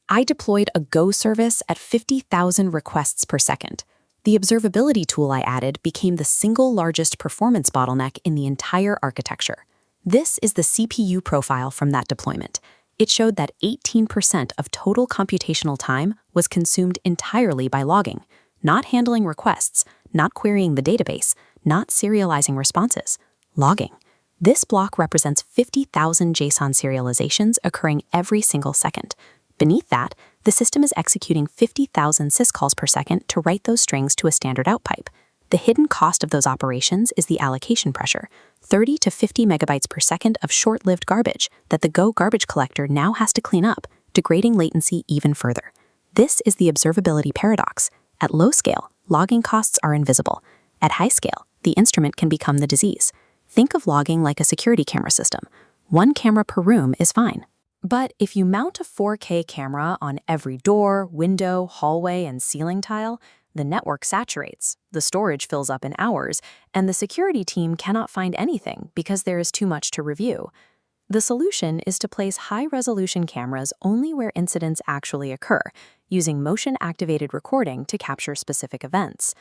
I deployed a Go service at 50,000 requests per second. The observability tool I added became the single largest performance bottleneck in the entire architecture. This is the CPU profile from that deployment. It showed that 18% of total computational time was consumed entirely by logging, not handling requests, not querying the database, not serializing responses. Logging. This block represents 50,000 JSON serializations occurring every single second. Beneath that, the system is executing 50,000 syscalls per second to write those strings to a standard out pipe. The hidden cost of those operations is the allocation pressure, 30 to 50 megabytes per second of short-lived garbage that the Go garbage collector now has to clean up, degrading latency even further. This is the observability paradox. At low scale, logging costs are invisible. At high scale, the instrument can become the disease. Think of logging like a security camera system. One camera per room is fine. But if you mount a 4K camera on every door, window, hallway, and ceiling tile, the network saturates, the storage fills up in hours, and the security team cannot find anything because there is too much to review. The solution is to place high-resolution cameras only where incidents actually occur, using motion-activated recording to capture specific events.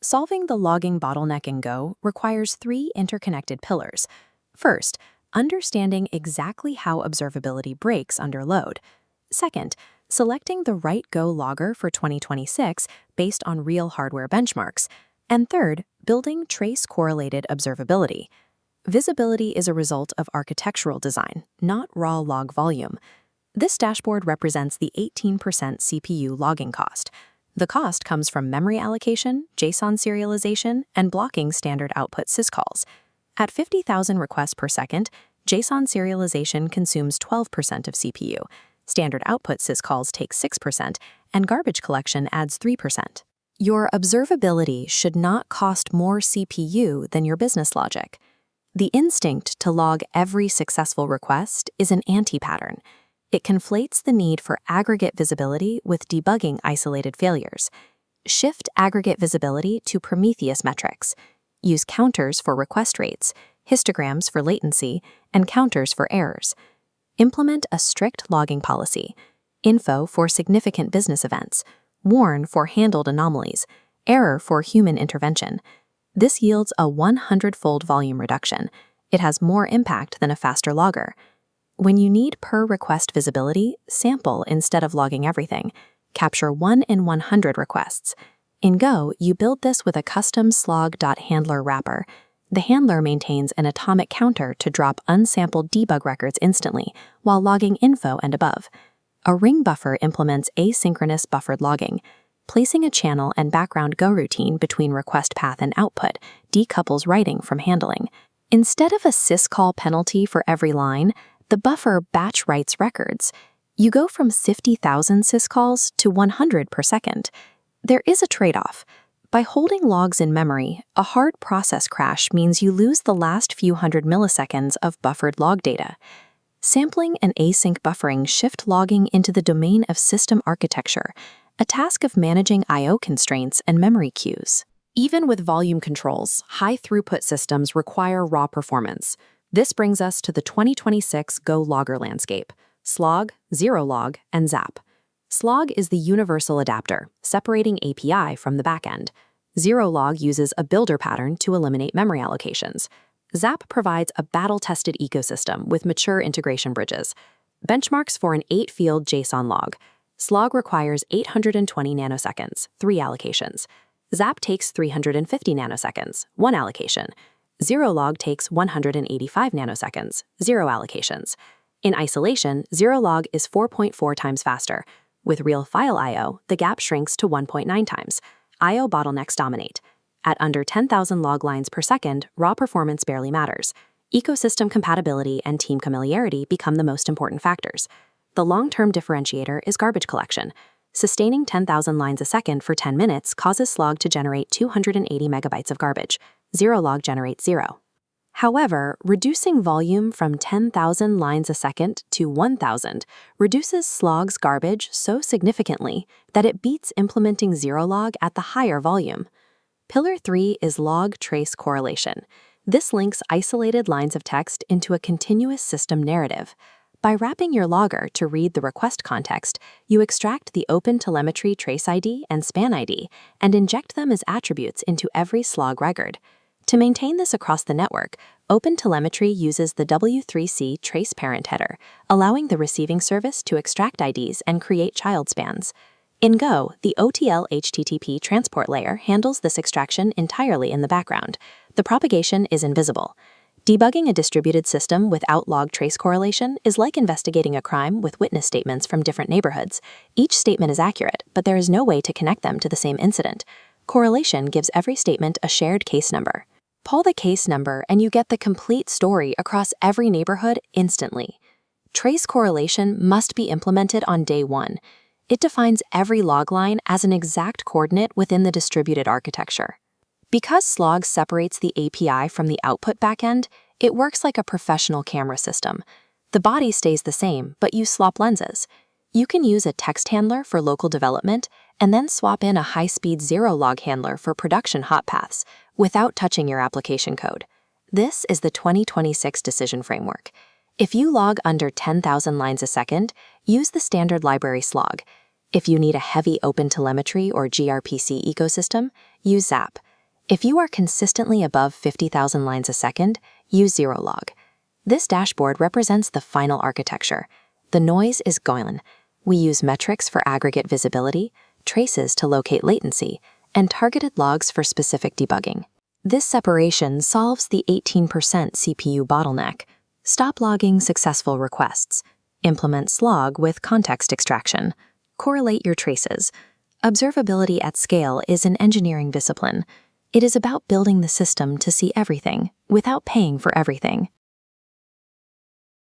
Solving the logging bottleneck in Go requires 3 interconnected pillars. First, understanding exactly how observability breaks under load. Second, selecting the right Go logger for 2026 based on real hardware benchmarks. And third, building trace-correlated observability. Visibility is a result of architectural design, not raw log volume. This dashboard represents the 18% CPU logging cost. The cost comes from memory allocation, JSON serialization, and blocking standard output syscalls. At 50,000 requests per second, JSON serialization consumes 12% of CPU. Standard output syscalls take 6%, and garbage collection adds 3%. Your observability should not cost more CPU than your business logic. The instinct to log every successful request is an anti-pattern. It conflates the need for aggregate visibility with debugging isolated failures. Shift aggregate visibility to Prometheus metrics. Use counters for request rates, histograms for latency, and counters for errors. Implement a strict logging policy. Info for significant business events. Warn for handled anomalies. Error for human intervention. This yields a 100-fold volume reduction. It has more impact than a faster logger. When you need per-request visibility, sample instead of logging everything. Capture 1 in 100 requests. In Go, you build this with a custom slog.handler wrapper. The handler maintains an atomic counter to drop unsampled debug records instantly while logging info and above. A ring buffer implements asynchronous buffered logging. Placing a channel and background Go routine between request path and output decouples writing from handling. Instead of a syscall penalty for every line, the buffer batch writes records. You go from 50,000 syscalls to 100 per second. There is a trade-off. By holding logs in memory, a hard process crash means you lose the last few hundred milliseconds of buffered log data. Sampling and async buffering shift logging into the domain of system architecture, a task of managing I/O constraints and memory queues. Even with volume controls, high-throughput systems require raw performance. This brings us to the 2026 Go logger landscape: slog, zerolog, and zap. Slog is the universal adapter, separating API from the backend. Zerolog uses a builder pattern to eliminate memory allocations. Zap provides a battle-tested ecosystem with mature integration bridges. Benchmarks for an 8-field JSON log. Slog requires 820 nanoseconds, 3 allocations. Zap takes 350 nanoseconds, 1 allocation. Zerolog takes 185 nanoseconds, 0 allocations. In isolation, Zerolog is 4.4 times faster. With real file I/O, the gap shrinks to 1.9 times. I/O bottlenecks dominate. At under 10,000 log lines per second, raw performance barely matters. Ecosystem compatibility and team familiarity become the most important factors. The long-term differentiator is garbage collection. Sustaining 10,000 lines a second for 10 minutes causes Slog to generate 280 megabytes of garbage. Zerolog generates 0. However, reducing volume from 10,000 lines a second to 1,000 reduces Slog's garbage so significantly that it beats implementing Zerolog at the higher volume. Pillar 3 is log trace correlation. This links isolated lines of text into a continuous system narrative. By wrapping your logger to read the request context, you extract the OpenTelemetry trace ID and span ID and inject them as attributes into every slog record. To maintain this across the network, OpenTelemetry uses the W3C trace parent header, allowing the receiving service to extract IDs and create child spans. In Go, the OTL HTTP transport layer handles this extraction entirely in the background. The propagation is invisible. Debugging a distributed system without log trace correlation is like investigating a crime with witness statements from different neighborhoods. Each statement is accurate, but there is no way to connect them to the same incident. Correlation gives every statement a shared case number. Pull the case number and you get the complete story across every neighborhood instantly. Trace correlation must be implemented on day one. It defines every log line as an exact coordinate within the distributed architecture. Because Slog separates the API from the output backend, it works like a professional camera system. The body stays the same, but you swap lenses. You can use a text handler for local development and then swap in a high-speed zerolog handler for production hot paths without touching your application code. This is the 2026 decision framework. If you log under 10,000 lines a second, use the standard library slog. If you need a heavy OpenTelemetry or gRPC ecosystem, use Zap. If you are consistently above 50,000 lines a second, use zerolog. This dashboard represents the final architecture. The noise is gone. We use metrics for aggregate visibility, traces to locate latency, and targeted logs for specific debugging. This separation solves the 18% CPU bottleneck. Stop logging successful requests. Implement slog with context extraction. Correlate your traces. Observability at scale is an engineering discipline. It is about building the system to see everything without paying for everything.